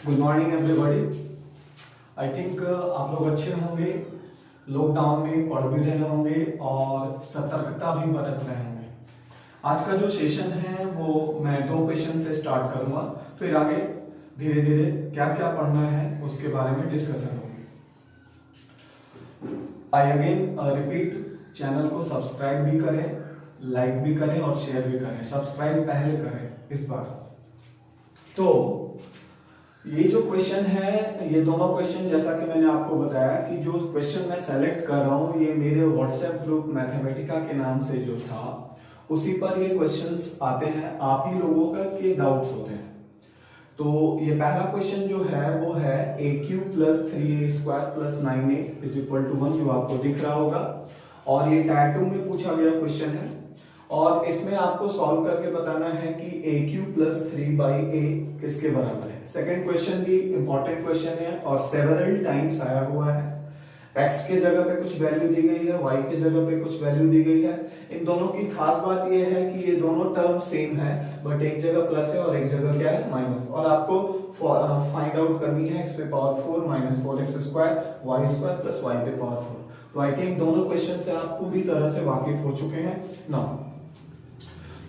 Good morning everybody. I think आप लोग अच्छे होंगे, लॉकडाउन में पढ़ भी रहे होंगे और सतर्कता भी बरत रहे होंगे। आज का जो सेशन है वो मैं 2 क्वेश्चन से स्टार्ट करूंगा, फिर आगे धीरे धीरे क्या क्या पढ़ना है उसके बारे में डिस्कशन होगी। आई अगेन रिपीट, चैनल को सब्सक्राइब भी करें, लाइक भी करें और शेयर भी करें। सब्सक्राइब पहले करें इस बार। तो ये जो क्वेश्चन है, ये दोनों क्वेश्चन जैसा कि मैंने आपको बताया कि जो क्वेश्चन मैं सेलेक्ट कर रहा हूँ ये मेरे व्हाट्सएप ग्रुप मैथमेटिका के नाम से जो था उसी पर ये क्वेश्चंस आते हैं। आप ही लोगों का के डाउट्स होते हैं। तो ये पहला क्वेश्चन जो है वो है a cube plus 3a square plus 9a is equal to 1, जो आपको दिख रहा होगा। और ये टाइप 2 में पूछा गया क्वेश्चन है और इसमें आपको सॉल्व करके बताना है कि a क्यूब प्लस 3/a किसके बराबर है। सेकंड क्वेश्चन भी इंपॉर्टेंट क्वेश्चन है और सेवरल टाइम्स आया हुआ है। x के जगह पे कुछ वैल्यू दी गई है, y के जगह पे कुछ वैल्यू दी गई है। इन दोनों की खास बात यह है कि ये दोनों टर्म सेम है, बट एक जगह प्लस है और एक जगह क्या है माइनस। और आपको फाइंड आउट करनी है x पे power 4 minus 4x square y square plus y पे पावर 4। तो आई थिंक दोनों क्वेश्चन से आप पूरी तरह से वाकिफ हो चुके हैं ना।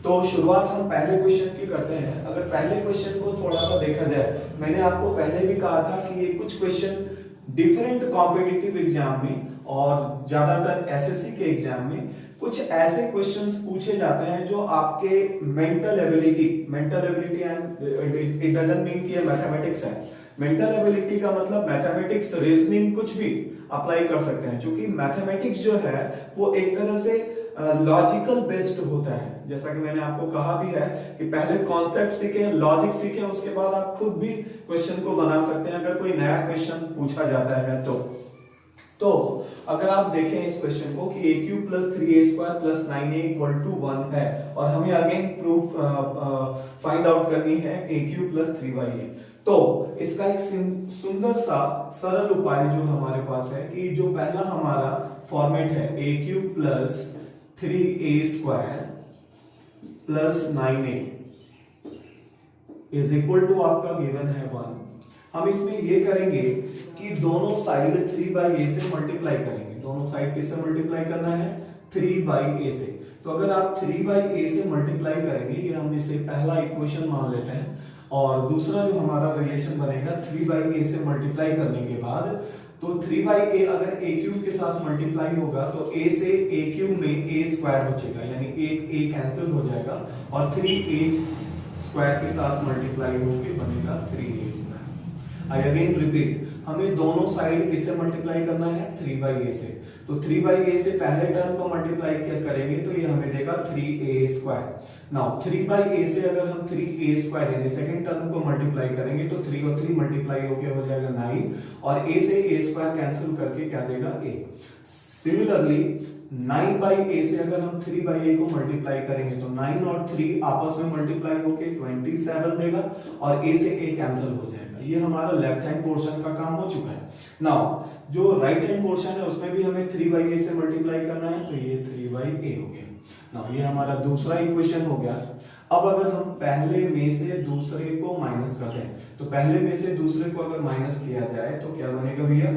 तो शुरुआत हम पहले क्वेश्चन की करते हैं। अगर पहले क्वेश्चन को थोड़ा सा देखा जाए, मैंने आपको पहले भी कहा था कि ये कुछ क्वेश्चन डिफरेंट कॉम्पिटिटिव एग्जाम में और ज्यादातर एसएससी के एग्जाम में कुछ ऐसे क्वेश्चंस पूछे जाते हैं जो आपके mental ability and it doesn't mean कि ये मैथमेटिक्स है। मेंटल एबिलिटी का मतलब मैथमेटिक्स, रीजनिंग कुछ भी अप्लाई कर सकते हैं, क्योंकि मैथमेटिक्स जो है वो एक तरह से लॉजिकल बेस्ड होता है। जैसा कि मैंने आपको कहा भी है कि पहले कॉन्सेप्ट सीखें, लॉजिक सीखें, उसके बाद आप खुद भी क्वेश्चन को बना सकते हैं अगर कोई नया क्वेश्चन पूछा जाता है तो अगर आप देखें इस क्वेश्चन को कि a cube plus 3a square plus 9a equal to 1 है और हमें अगेन प्रूफ फाइंड आउट करनी है a क्यूब प्लस 3a। तो इसका एक सुंदर सा सरल उपाय जो हमारे पास है कि जो पहला हमारा फॉर्मेट है a cube plus 3a square plus 9a is equal to आपका गिवन है 1। हम इसमें ये करेंगे कि दोनों साइड 3/a से मल्टीप्लाई करेंगे। दोनों साइड किससे मल्टीप्लाई करना है? 3/a से। तो अगर आप 3/a से मल्टीप्लाई करेंगे, ये हम इसे पहला इक्वेशन मान लेते हैं, और दूसरा जो हमारा रिलेशन बनेगा 3/a से मल्टीप्लाई करने के बाद, तो 3/a अगर a क्यूब के साथ मल्टीप्लाई होगा तो a से a क्यूब में a स्क्वायर बचेगा, यानी एक a कैंसिल हो जाएगा और 3a स्क्वायर के साथ मल्टीप्लाई होके बनेगा 3a square. I again repeat, हमें दोनों साइड किससे मल्टीप्लाई करना है? 3/a से। तो 3/a से पहले टर्म को मल्टीप्लाई करेंगे तो ये हमें देगा 3a स्क्वायर। नाउ 3/a से अगर हम 3a स्क्वायर यानी सेकंड टर्म को मल्टीप्लाई करेंगे तो 3 और 3 मल्टीप्लाई होके हो जाएगा 9, और a से a स्क्वायर कैंसिल करके क्या देगा? a। सिमिलरली 9/a से अगर हम 3/a को मल्टीप्लाई करेंगे तो 9 और 3 आपस में मल्टीप्लाई होके 27 देगा और a से a कैंसिल हो जाएगा। ये हमारा लेफ्ट हैंड पोर्शन का काम हो चुका है। नाउ जो राइट हैंड पोर्शन है उसमें भी हमें 3/a से मल्टीप्लाई करना है, तो ये 3/a हो गया। नाउ ये हमारा दूसरा इक्वेशन हो गया। अब अगर हम पहले में से दूसरे को माइनस कर दें, तो पहले में से दूसरे को अगर माइनस किया जाए तो क्या बनेगा भैया?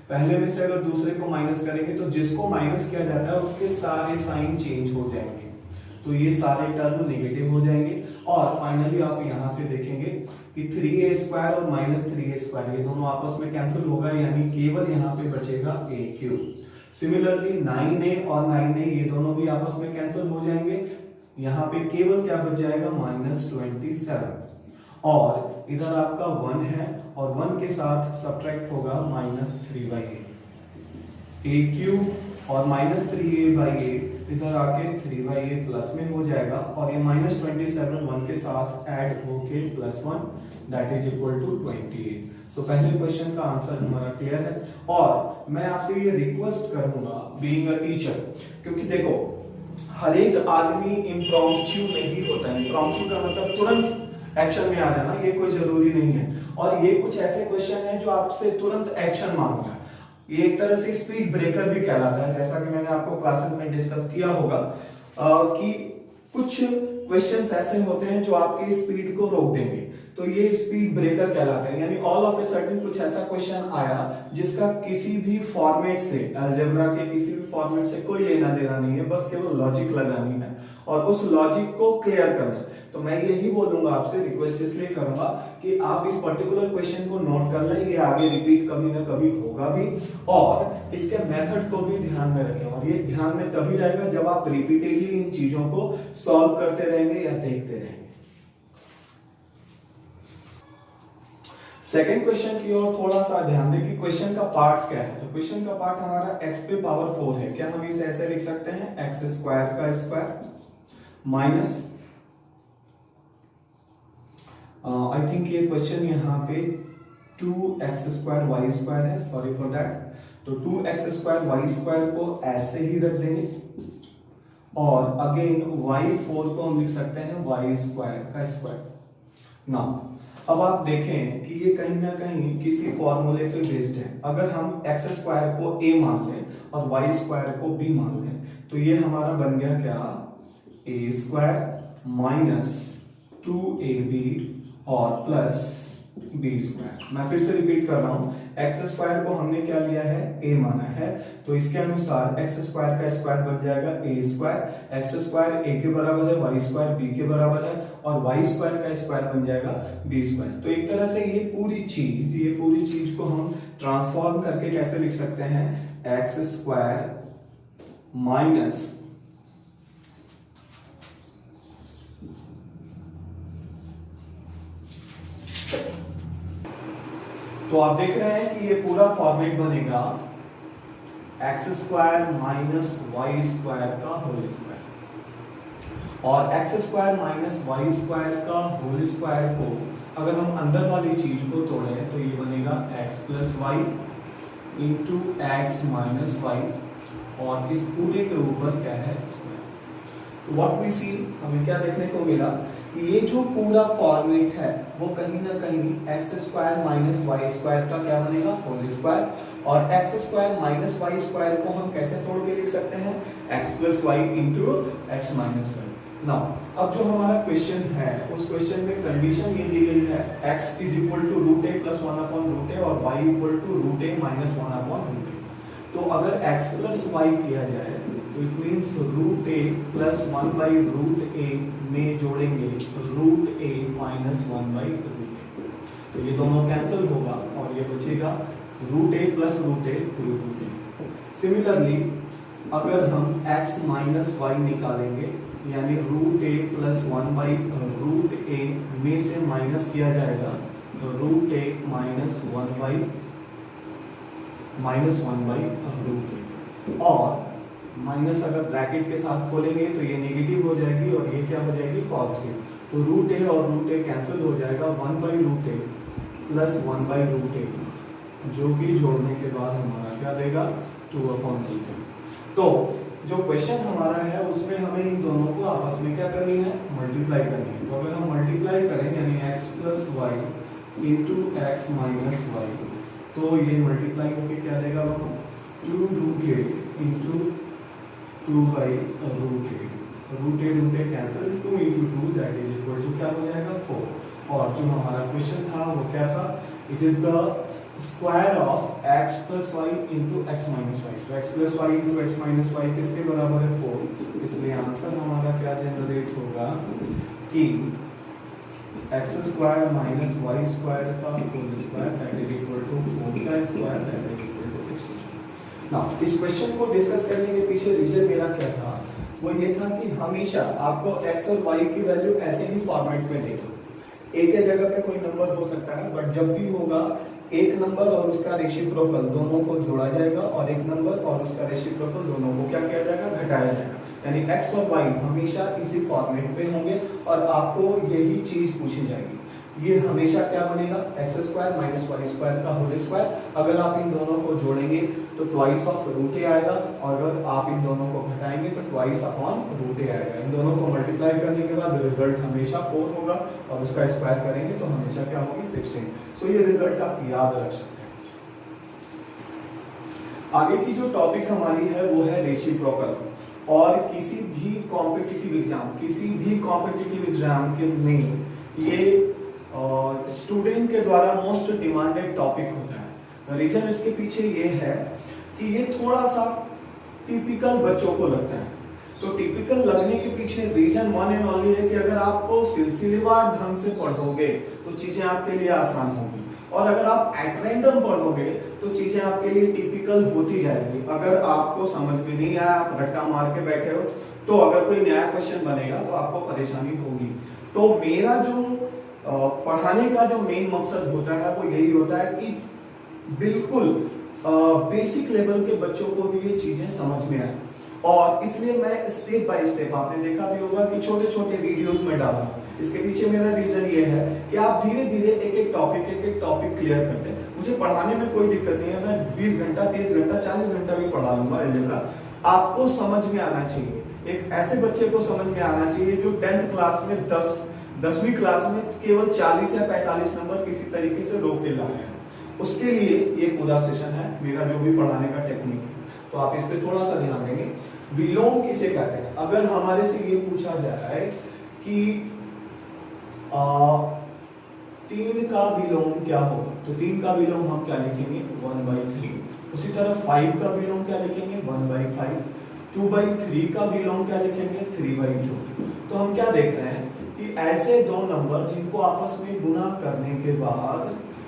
पहले में से अगर दूसरे को माइनस करेंगे तो जिसको माइनस किया जाता है उसके सारे साइन चेंज हो जाएंगे, तो ये सारे टर्म नेगेटिव हो जाएंगे। और फाइनली आप यहां से देखेंगे कि 3a स्क्वायर और माइनस 3a स्क्वायर ये दोनों आपस में कैंसिल होगा, यानी केवल यहाँ पे बचेगा a क्यूब। सिमिलरली 9a और 9a ये दोनों भी आपस में कैंसिल हो जाएंगे, यहाँ पे केवल क्या बच जाएगा? -27। और इधर आपका 1 है और 1 के साथ सब्ट्रैक्ट होगा -3/a। a क्यूब और -3a/a इधर आके 3/a प्लस में हो जाएगा, और ये -27 1 के साथ ऐड होके +1 दैट इज इक्वल टू 28। सो पहले क्वेश्चन का आंसर हमारा क्लियर है। और मैं आपसे ये रिक्वेस्ट करूंगा बीइंग अ टीचर, क्योंकि देखो हर एक आदमी इम्प्रॉम्प्चू नहीं होता है। इम्प्रॉम्प्चू का मतलब तुरंत एक्शन में आ जाना, ये कोई जरूरी नहीं है। और ये कुछ ऐसे क्वेश्चन है जो आपसे तुरंत एक्शन मांग रहा है। ये एक तरह से स्पीड ब्रेकर भी कहलाता है, जैसा कि मैंने आपको क्लासेस में डिस्कस किया होगा कि कुछ क्वेश्चंस ऐसे होते हैं जो आपकी स्पीड को रोक देंगे। तो ये स्पीड ब्रेकर कहलाते हैं। यानी ऑल ऑफ ए सडन कुछ ऐसा क्वेश्चन आया जिसका किसी भी फॉर्मेट से, अलजेब्रा के किसी भी फॉर्मेट से कोई लेना देना नहीं है, बस केवल लॉजिक लगानी है और उस लॉजिक को क्लियर करना है। तो मैं यही बोलूंगा आपसे, रिक्वेस्ट इसलिए करूंगा कि आप इस पर्टिकुलर क्वेश्चन को नोट कर लें, ये आगे रिपीट कभी ना कभी होगा भी, और इसके मेथड को भी ध्यान में रखें। और ये ध्यान में तभी रहेगा जब आप रिपीटेडली इन चीजों को सॉल्व करते रहेंगे या देखते रहेंगे। सेकेंड क्वेश्चन की ओर थोड़ा सा ध्यान दें कि क्वेश्चन का पार्ट क्या है। तो क्वेश्चन का पार्ट हमारा x पे पावर 4 है। क्या हम इसे ऐसे लिख सकते हैं, x स्क्वायर का स्क्वायर माइनस, आई थिंक ये क्वेश्चन यहाँ पे 2x स्क्वायर वाई स्क्वायर है, सॉरी फॉर दैट। तो 2x स्क्वायर वाई स्क्वायर को ऐसे ही रख देंगे और अगेन y4 को हम लिख सकते हैं y स्क्वायर का स्क्वायर। नाउ अब आप देखें कि ये कहीं ना कहीं किसी फॉर्मूले पे बेस्ड है। अगर हम x स्क्वायर को a मान लें और y स्क्वायर को b मान लें तो ये हमारा बन गया क्या, a स्क्वायर माइनस 2ab और प्लस b स्क्वायर। मैं फिर से रिपीट कर रहा हूं, x स्क्वायर को हमने क्या लिया है, a माना है, तो इसके अनुसार x स्क्वायर का स्क्वायर बन जाएगा a square, x square a के बराबर है, y स्क्वायर b के बराबर है और y स्क्वायर का स्क्वायर बन जाएगा b स्क्वायर। तो एक तरह से ये पूरी चीज को हम ट्रांसफॉर्म करके कैसे लिख सकते हैं, x स्क्वायर माइनस तो आप देख रहे हैं कि ये पूरा फॉर्मेट बनेगा x square minus y square का होल स्क्वायर। और x square minus y square का होल स्क्वायर को अगर हम अंदर वाली चीज को तोड़ें तो ये बनेगा x plus y into x minus y और इस पूरे के ऊपर क्या है, स्क्वायर। व्हाट वी सी, हमें क्या देखने को मिला कि ये जो पूरा फॉर्मेट है वो कहीं ना कहीं x square minus y square का क्या बनेगा, होल स्क्वायर। और x square minus y square को हम कैसे तोड़ के लिख सकते हैं, x plus y into x minus y. Now अब जो हमारा क्वेश्चन है उस क्वेश्चन में कंडीशन ये दी गई है, x is equal to root a plus one upon root a और y equal to root a minus one upon root a. तो अगर x प्लस वाई किया जाए तो it means root a plus one by root a में जोड़ेंगे root a minus one by root a, तो ये दोनों कैंसिल होगा और ये बचेगा root a plus root a root a. Similarly अगर हम x माइनस वाई निकालेंगे यानी root a plus one by root a में से माइनस किया जाएगा तो root a minus one by root a, और माइनस अगर ब्रैकेट के साथ खोलेंगे तो ये नेगेटिव हो जाएगी और ये क्या हो जाएगी, पॉजिटिव। तो रूट ए और रूट ए कैंसिल हो जाएगा, one by root a plus one by root a, जो कि जोड़ने के बाद हमारा क्या देगा, 2/2। तो जो क्वेश्चन हमारा है उसमें हमें इन दोनों को आपस में क्या करनी है, मल्टीप्लाई करनी है। तो अगर हम मल्टीप्लाई करें यानी x plus y into x minus y, तो ये मल्टीप्लाई होकर क्या देगा, 2 root a into 2 by root a, root a cancel, 2 into 2 that is equal to क्या हो जाएगा, 4। और जो हमारा क्वेश्चन था वो क्या था, it is the square of x plus y into x minus y. तो x plus y into x minus y किसके बराबर है, 4। इसलिए आंसर हमारा क्या जनरेट होगा कि x square minus y square का whole square that is equal to 4 का square that is equal to 16। Now इस क्वेश्चन को डिस्कस करने के पीछे रीजन मेरा क्या था, वो ये था कि हमेशा आपको x और y की वैल्यू ऐसे ही फॉर्मेट में देखो। एक के जगह पे कोई नंबर हो सकता है, बट जब भी होगा एक नंबर और उसका रेसिप्रोकल दोनों को जोड़ा जाएगा और एक नंबर और उसका रेसिप्रोकल दोनों को क्या किया जाएगा, घटाया जाएगा। यानी x और y हमेशा इसी फॉर्मेट पे होंगे और आपको यही चीज पूछी जाएगी। ये हमेशा क्या बनेगा, x square minus y square का होल स्क्वायर। अगर आप इन दोनों को जोड़ेंगे तो ट्वाइस ऑफ रूट ए आएगा और अगर आप इन दोनों को घटाएंगे तो ट्वाइस अपॉन रूट ए आएगा। इन दोनों को मल्टीप्लाई करने के बाद रिजल्ट हमेशा 4 होगा और उसका स्क्वायर करेंगे तो हमेशा क्या होगी, 16। सो ये रिजल्ट आप याद रख सकते हैं। आगे की जो टॉपिक हमारी है वो है रेसिप्रोकल। और किसी भी कॉम्पिटिटिव एग्जाम के में ये स्टूडेंट के द्वारा मोस्ट डिमांडेड टॉपिक होता है। रीजन इसके पीछे ये है कि ये थोड़ा सा टिपिकल बच्चों को लगता है। तो टिपिकल लगने के पीछे रीजन वन एंड ओनली है कि अगर आप सिलसिलेवार ढंग से पढ़ोगे तो चीजें आपके लिए आसान होगी, और अगर आप एट रैंडम पढ़ोगे तो चीजें आपके लिए टिपिकल होती जाएगी। अगर आपको समझ में नहीं आया, आप रट्टा मार के बैठे हो, तो अगर कोई नया क्वेश्चन बनेगा तो आपको परेशानी होगी। तो मेरा जो पढ़ाने का जो मेन मकसद होता है वो यही होता है कि बिल्कुल बेसिक लेवल के बच्चों को भी ये चीजें समझ में आए, और इसलिए मैं स्टेप बाय स्टेप, आपने देखा भी होगा कि छोटे छोटे वीडियोस में डाल रहा हूं। इसके पीछे मेरा रीजन ये है कि आप धीरे धीरे एक एक टॉपिक क्लियर करते हैं। मुझे पढ़ाने में कोई दिक्कत नहीं है, मैं 20 घंटा 30 घंटा 40 घंटा भी पढ़ा लूंगा अलजेब्रा। आपको समझ में आना चाहिए, एक ऐसे बच्चे को समझ में आना चाहिए जो 10th क्लास में 10वीं क्लास में केवल 40 या 45 नंबर किसी तरीके से रोक के लाए हैं। उसके लिए ये पूरा सेशन है मेरा, जो भी पढ़ाने का टेक्निक है। तो आप इस पे थोड़ा सा ध्यान देंगे। विलोम किसे कहते हैं? अगर हमारे से ये पूछा जाए कि 3 का विलोम क्या होगा, तो 3 का विलोम हम क्या लिखेंगे? 1/3। उसी तरह 5 का विलोम क्या लिखेंगे? 1/5। 2/3 का विलोम क्या लिखेंगे? 3/2। तो हम क्या देख रहे हैं कि ऐसे दो नंबर जिनको आपस में गुना करने के बाद,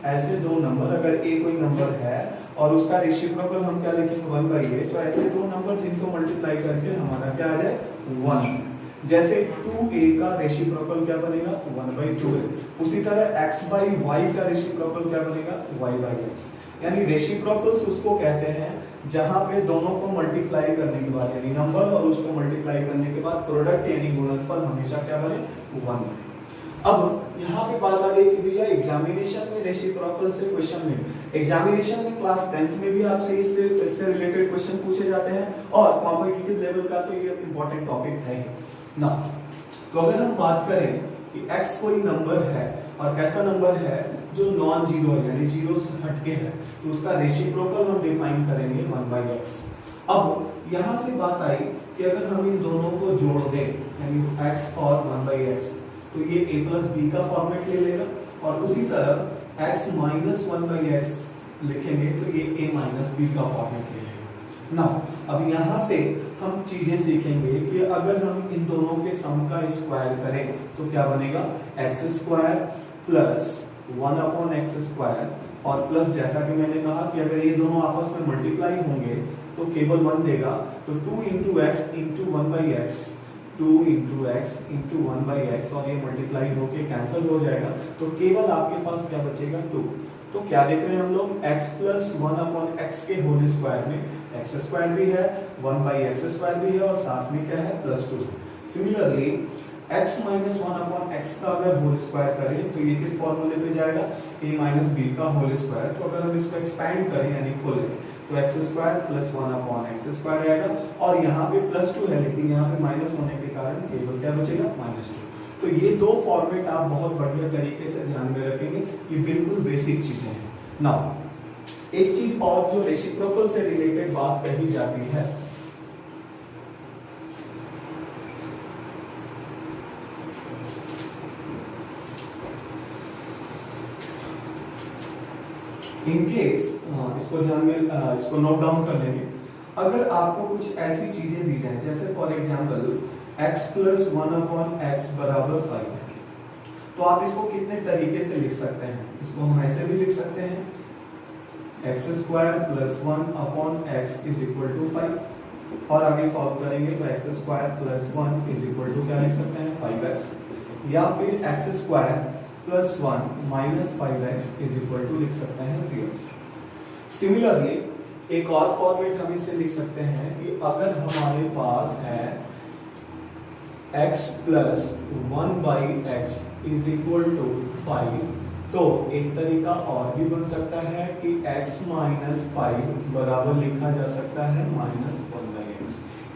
ऐसे दो नंबर, अगर a कोई नंबर है और उसका रेसिप्रोकल हम क्या लिखेंगे? 1/8। तो ऐसे दो नंबर जिनको मल्टीप्लाई करके हमारा क्या आ जाए? 1। जैसे 2a का रेसिप्रोकल क्या बनेगा? 1/2। उसी तरह x/y का रेसिप्रोकल क्या बनेगा? y/x। यानी रेसिप्रोकल्स उसको कहते हैं जहां पे दोनों को मल्टीप्लाई करने के बाद, यानी नंबर और उसको मल्टीप्लाई करने के बाद प्रोडक्ट यानी गुणनफल हमेशा क्या बने? 1। अब यहाँ पे बात आ गई कि भैया एग्जामिनेशन में रेसिप्रोकल से क्वेश्चन में, एग्जामिनेशन में क्लास 10th में भी आपसे इससे रिलेटेड क्वेश्चन पूछे जाते हैं, और कॉम्पिटिटिव लेवल का तो ये इंपॉर्टेंट टॉपिक है ना। तो अगर हम बात करें कि x कोई नंबर है और ऐसा नंबर है जो नॉन जीरो है, यानी जीरो से हटके है, तो उसका रेसिप्रोकल हम डिफाइन करेंगे 1/x। अब यहाँ से बात आई कि अगर हम इन दोनों को जोड़ दें, यानी x और 1/x, तो ये a + b का फॉर्मेट ले लेगा, और उसी तरह x - 1/x लिखेंगे तो ये a - b का फॉर्मेट ले लेगा ना। अब यहाँ से हम चीजें सीखेंगे कि अगर हम इन दोनों के सम का स्क्वायर करें तो क्या बनेगा? x² + 1/x², और प्लस जैसा कि मैंने कहा कि अगर ये दोनों आपस में मल्टीप्लाई होंगे तो केवल 1 देगा, तो 2 × x × 1/x, 2 × x × 1/x, और ये मल्टीप्लाई होके कैंसिल हो जाएगा, तो केवल आपके पास क्या बचेगा? 2। तो क्या देख रहे हैं हम लोग? x + 1/x के होल स्क्वायर में x² भी है, 1/x² भी है, और साथ में क्या है? +2। सिमिलरली x - 1/x का अगर होल स्क्वायर करें तो ये किस फॉर्मूले पे जाएगा? a - b का होल स्क्वायर। तो अगर हम इसको एक्सपैंड करें यानी खोलें तो x² + 1/x² आएगा, और यहाँ पे +2 है लेकिन यहाँ पे माइनस होने के कारण केवल क्या बचेगा? -2। तो ये दो फॉर्मेट आप बहुत बढ़िया तरीके से ध्यान में रखेंगे, ये बिल्कुल बेसिक चीजें हैं। नाउ एक चीज और जो रेसिप्रोकल से रिलेटेड बात कही जाती है, इन केस इसको ध्यान में इसको नोट डाउन कर लेंगे। अगर आपको कुछ ऐसी चीजें दी जाए, जैसे फॉर एग्जांपल x + 1/x = 5, तो आप इसको कितने तरीके से लिख सकते हैं? इसको हम ऐसे भी लिख सकते हैं x² + 1/x = 5, और आगे सॉल्व करेंगे तो x² + 1 क्या लिख सकते हैं? 5x, या फिर x² + 1 - 5x = लिख सकते हैं 0। सिमिलरली एक और फॉर्मेट हम इसे लिख सकते हैं कि अगर हमारे पास है x + 1/x = 5, तो एक तरीका और भी बन सकता है कि x - 5 बराबर लिखा जा सकता है -1/x।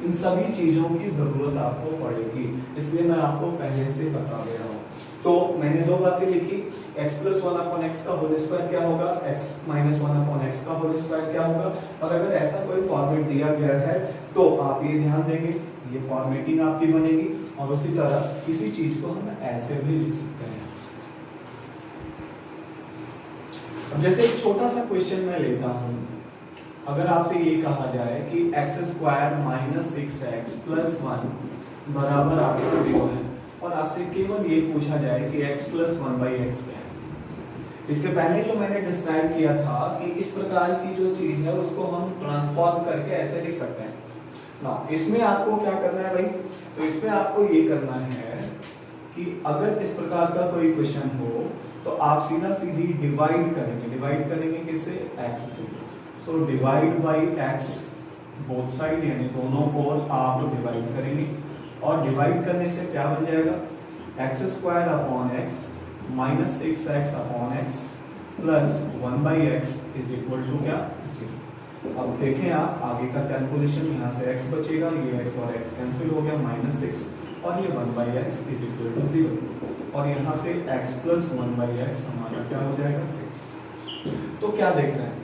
इन सभी चीजों की जरूरत आपको पड़ेगी, इसलिए मैं आपको पहले से बता दे रहा हूँ। तो मैंने दो बातें लिखी, x + 1/x का होल स्क्वायर क्या होगा, x - 1/x का होल स्क्वायर क्या होगा, और अगर ऐसा कोई फॉर्मेट दिया गया है तो आप ये ध्यान देंगे, ये फॉर्मेटिंग आपकी बनेगी, और उसी तरह किसी चीज को हम ऐसे भी लिख सकते हैं। अब जैसे एक छोटा सा क्वेश्चन मैं लेता हूं, अगर आपसे ये कहा जाए कि x square minus 6x plus 1 बराबर आपका 0 है, और आपसे केवल ये पूछा जाए कि x प्लस 1/x क्या है। इसके पहले जो मैंने डिस्क्राइब किया था कि इस प्रकार की जो चीज है उसको हम ट्रांसफॉर्म करके ऐसे लिख सकते हैं ना। इसमें आपको क्या करना है भाई, तो इसमें आपको ये करना है कि अगर इस प्रकार का कोई क्वेश्चन हो तो आप सीधा सीधी डिवाइड करेंगे किससे, x से। So divide by x both side, यानी दोनों ओर आप डिवाइड करेंगे, और डिवाइड करने से क्या बन जाएगा, x square upon x minus 6x upon x plus 1/x is equal to क्या, 0। अब देखें आप आगे का कैलकुलेशन, यहाँ से x बचेगा, ये x और x कैंसिल हो गया, -6, और ये 1/x इज इक्वल टू 0, और यहाँ से x प्लस 1/x हमारा क्या हो जाएगा, 6। तो क्या देख रहे हैं,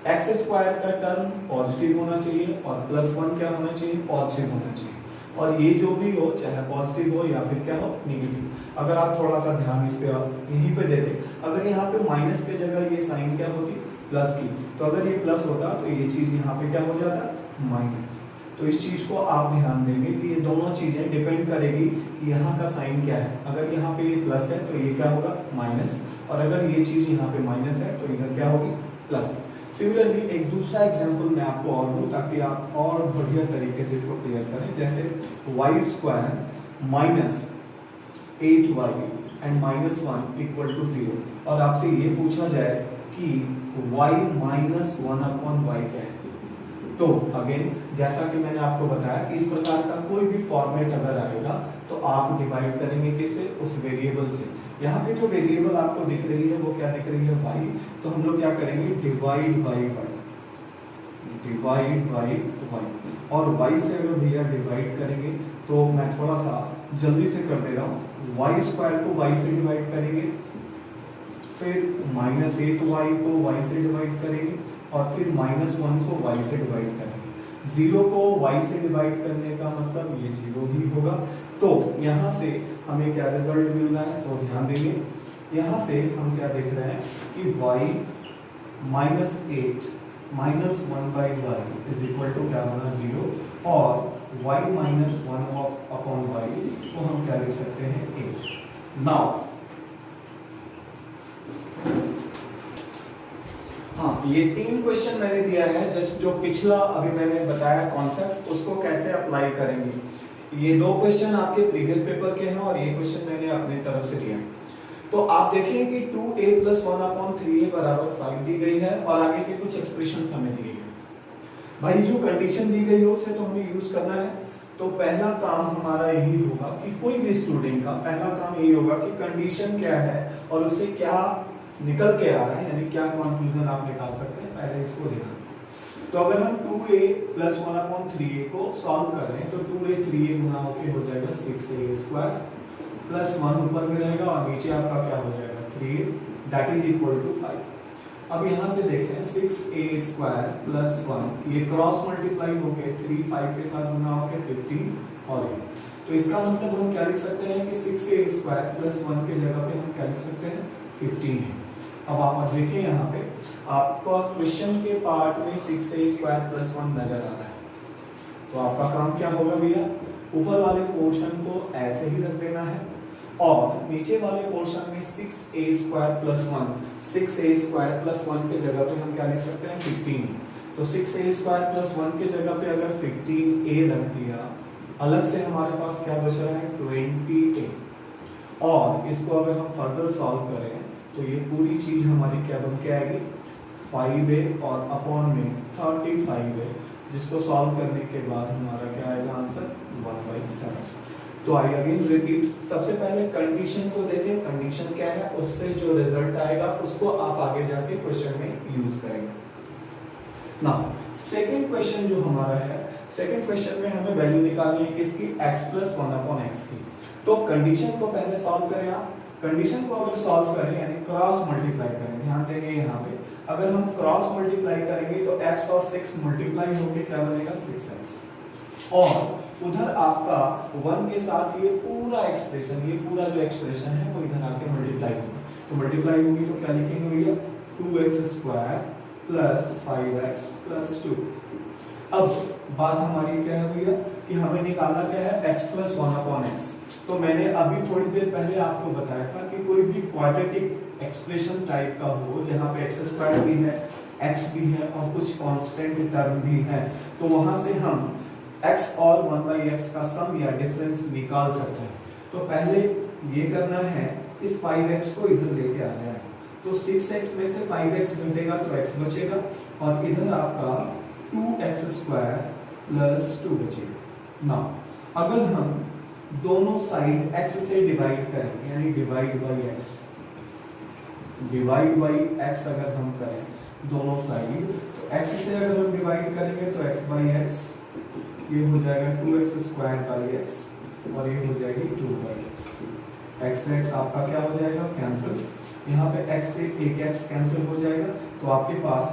एक्स स्क्वायर का टर्म पॉजिटिव होना चाहिए और प्लस 1 क्या होना चाहिए, पॉजिटिव होना चाहिए, और ये जो भी हो चाहे पॉजिटिव हो या फिर क्या हो, नेगेटिव। अगर आप थोड़ा सा ध्यान इस पे यहीं पे दे दें, अगर यहाँ पे माइनस के जगह ये साइन क्या होती, प्लस की, तो अगर ये प्लस होता तो ये चीज यहाँ पे क्या हो जाता, माइनस। तो इस चीज को आप ध्यान देंगे कि ये दोनों चीजें डिपेंड करेगी कि यहाँ का साइन क्या है। अगर यहाँ पे ये प्लस है तो ये क्या होगा, माइनस, और अगर ये चीज यहाँ पे माइनस है तो इधर क्या होगी, प्लस। सिमिलरली एक दूसरा एग्जांपल मैं आपको और दूं ताकि आप और बढ़िया तरीके से इसको क्लियर करें। जैसे y square minus 8y and minus 1 equal to 0, और आपसे ये पूछा जाए कि y माइनस 1 अपॉन y क्या है। तो अगेन जैसा कि मैंने आपको बताया कि इस प्रकार का कोई भी फॉर्मेट अगर आएगा तो आप डिवाइड करेंगे किससे, उस वेरिएबल से। यहाँ पे जो वेरिएबल आपको दिख रही है वो क्या दिख रही है, y, तो हम लोग क्या करेंगे, डिवाइड बाई y, और y से अगर भैया डिवाइड करेंगे तो मैं थोड़ा सा जल्दी से कर दे रहा हूँ। y स्क्वायर को y से डिवाइड करेंगे, फिर -8y को y से डिवाइड करेंगे, और फिर -1 को y से डिवाइड करेंगे। 0 को y से डिवाइड करने का मतलब ये 0 ही होगा। तो यहाँ से हमें क्या रिजल्ट मिल रहा है, सो ध्यान देंगे, यहाँ से हम क्या देख रहे हैं कि y -8 minus 1/y is equal to क्या होना, 0, और y माइनस 1 अपॉन y को हम क्या लिख सकते हैं, 8। नाउ हाँ, ये 3 क्वेश्चन मैंने दिया है, जस्ट जो पिछला अभी मैंने बताया कॉन्सेप्ट उसको कैसे अप्लाई करेंगे। ये 2 क्वेश्चन आपके प्रीवियस पेपर के हैं और ये क्वेश्चन मैंने अपनी तरफ से दिया। तो आप देखिए कि 2a + 1/3a = 5 दी गई है, और आगे के कुछ एक्सप्रेशंस हमें दी गई है। भाई जो कंडीशन दी गई हो उसे तो हमें यूज करना है। तो पहला काम हमारा यही होगा कि कोई भी स्टूडेंट का पहला काम यही होगा कि कंडीशन क्या है और उससे क्या निकल के आ रहा है, यानी क्या कंक्लूजन आप निकाल सकते हैं, पहले इसको देखना। तो अगर हम 2a + 1/3a को सॉल्व कर रहे हैं तो 2a 3a गुना होके हो जाएगा 6a² प्लस 1 ऊपर में रहेगा और नीचे आपका क्या हो जाएगा, 3a, that is equal to 5। अब यहाँ से देखें 6a² प्लस 1, ये क्रॉस मल्टीप्लाई होके 3 5 के साथ गुना होके 15, और ये तो इसका मतलब हम क्या लिख सकते हैं कि 6a² प्लस 1 के जगह पे हम क्या लिख सकते हैं, 15 है। अब आप देखिए यहाँ पे आपका क्वेश्चन के पार्ट में 6a² प्लस 1 नजर आ रहा है, तो आपका काम क्या होगा भैया, ऊपर वाले पोर्शन को ऐसे ही रख देना है, और नीचे वाले पोर्शन में 6a² प्लस 1, 6a² प्लस 1 के जगह पे हम क्या लिख सकते हैं, 15। तो 6a² प्लस 1 के जगह पे अगर 15a रख दिया, अलग से हमारे पास क्या बच रहा है, 20a, और इसको अगर हम फर्दर सॉल्व करें तो ये पूरी चीज हमारी क्या बन के आएगी, 5a और अपॉन में 35a, जिसको सॉल्व करने के बाद हमारा क्या आएगा आंसर, 1/7। तो आई अगेन रिपीट, सबसे पहले कंडीशन को देखें, कंडीशन क्या है, उससे जो रिजल्ट आएगा उसको आप आगे जाके क्वेश्चन में यूज करेंगे। नाउ सेकंड क्वेश्चन जो हमारा है, सेकंड क्वेश्चन में हमें वैल्यू निकालनी है किसकी, x + 1/x की। तो कंडीशन को पहले सॉल्व करें आप। कंडीशन को अगर सॉल्व करें यानी क्रॉस मल्टीप्लाई करें, ध्यान देंगे यहाँ पे अगर हम क्रॉस मल्टीप्लाई करेंगे तो x और 6 मल्टीप्लाई होके क्या बनेगा, 6x, और उधर आपका 1 के साथ ये पूरा एक्सप्रेशन, ये पूरा जो एक्सप्रेशन है वो इधर आके मल्टीप्लाई होगा। तो मल्टीप्लाई होगी तो क्या लिखेंगे भैया, 2x² प्लस 5x प्लस 2। अब बात हमारी क्या है भैया कि हमें निकालना क्या है x प्लस 1/x। तो मैंने अभी थोड़ी देर पहले आपको बताया था कि कोई भी क्वाड्रेटिक एक्सप्रेशन टाइप का हो जहाँ पे x² भी है, x भी है और कुछ कांस्टेंट टर्म भी है, तो वहां से हम x और 1/x का सम या डिफरेंस निकाल सकते हैं। तो पहले ये करना है, इस 5x को इधर लेके आना है। तो 6x में से 5x घटेगा तो x बचेगा और इधर आपका 2x² प्लस 2 बचेगा ना। अगर हम दोनों साइड x से डिवाइड करें यानी डिवाइड बाई x अगर हम करें दोनों साइड, तो x से अगर हम डिवाइड करेंगे तो x/x, ये हो जाएगा 2x² और ये हो जाएगी 2x। x आपका क्या हो जाएगा कैंसिल, यहाँ पे x से एक x कैंसिल हो जाएगा। तो आपके पास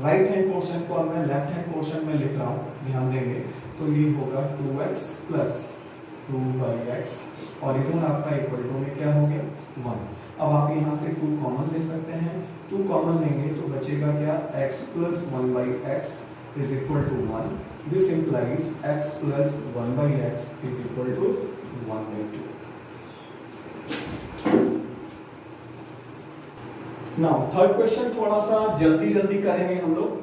राइट हैंड पोर्शन को अब मैं लेफ्ट हैंड पोर्शन में लिख रहा हूँ, ध्यान देंगे। तो ये होगा 2x प्लस 2/x और इधर आपका इक्वल टू में क्या हो गया 1। अब आप यहाँ से 2 कॉमन ले सकते हैं, 2 कॉमन लेंगे तो बचेगा क्या x plus 1/x is equal to 1। This implies x plus 1/x is equal to 1/2। Now third question थोड़ा सा जल्दी करेंगे हम लोग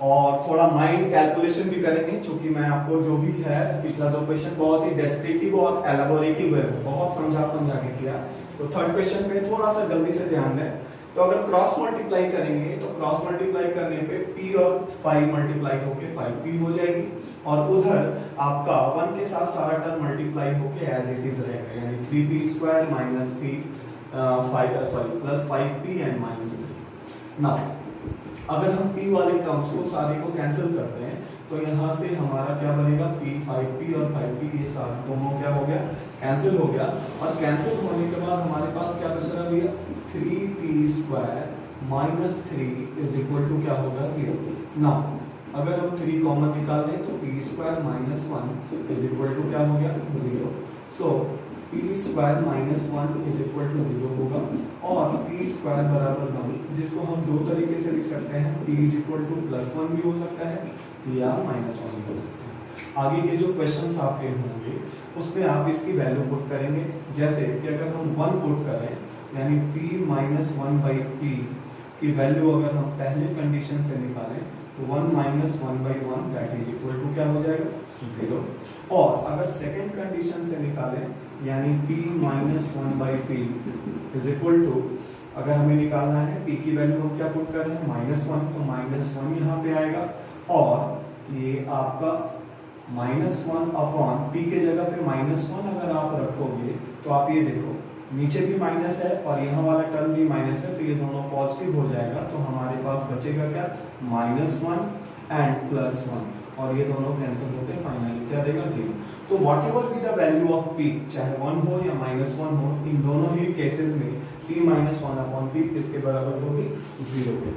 और थोड़ा माइंड कैलकुलेशन भी करेंगे, क्योंकि मैं आपको जो भी है पिछला 2 क्वेश्चन बहुत ही डेस्क्रिप्टिव और एलाबोरेटिव है, बहुत समझा के किया। तो थर्ड क्वेश्चन पे थोड़ा सा जल्दी से ध्यान दें। तो अगर क्रॉस मल्टीप्लाई करेंगे तो क्रॉस मल्टीप्लाई करने पे p और 5 मल्टीप्लाई होके 5p हो जाएगी और उधर आपका 1 के साथ सारा टर्म मल्टीप्लाई होके एज इट इज रहेगा, यानी 3p² minus p plus 5p and minus 3। Now अगर हम p वाले टर्म्स को सारे को कैंसिल करते हैं तो यहाँ से हमारा क्या बनेगा p 5p और 5p, ये सारे दोनों क्या हो गया कैंसिल हो गया। और कैंसिल होने के बाद हमारे पास क्या बच रहा भैया 3p² minus 3 is equal to क्या होगा 0। नाउ अगर हम 3 कॉमन निकाल दें तो p² minus 1 is equal to क्या हो गया 0। So p² minus 1 is equal to 0 होगा और p² बराबर 1, जिसको हम 2 तरीके से लिख सकते हैं, p इज इक्वल टू +1 भी हो सकता है या -1 भी हो सकता है। आगे के जो क्वेश्चंस आपके होंगे उसमें आप इसकी वैल्यू पुट करेंगे, जैसे कि अगर हम 1 पुट करें यानी p माइनस 1/p की वैल्यू अगर हम पहले कंडीशन से निकालें तो 1 minus 1/1 that is equal to क्या हो जाएगा 0। और अगर सेकंड कंडीशन से निकालें यानी p minus 1/p is equal to, अगर हमें निकालना है p की वैल्यू हम क्या पुट कर रहे हैं -1, तो -1 यहाँ पे आएगा और ये आपका -1 अपॉन p के जगह पे -1 अगर आप रखोगे तो आप ये देखो नीचे भी माइनस है और यहाँ वाला टर्म भी माइनस है, तो ये दोनों पॉजिटिव हो जाएगा। तो हमारे पास बचेगा क्या -1 एंड +1 और ये दोनों कैंसिल होकर फाइनली क्या देगा 0। तो what ever be the value of p, चाहे 1 हो या -1 हो, इन दोनों ही केसेस में p -1/p किसके बराबर होगी 0 के।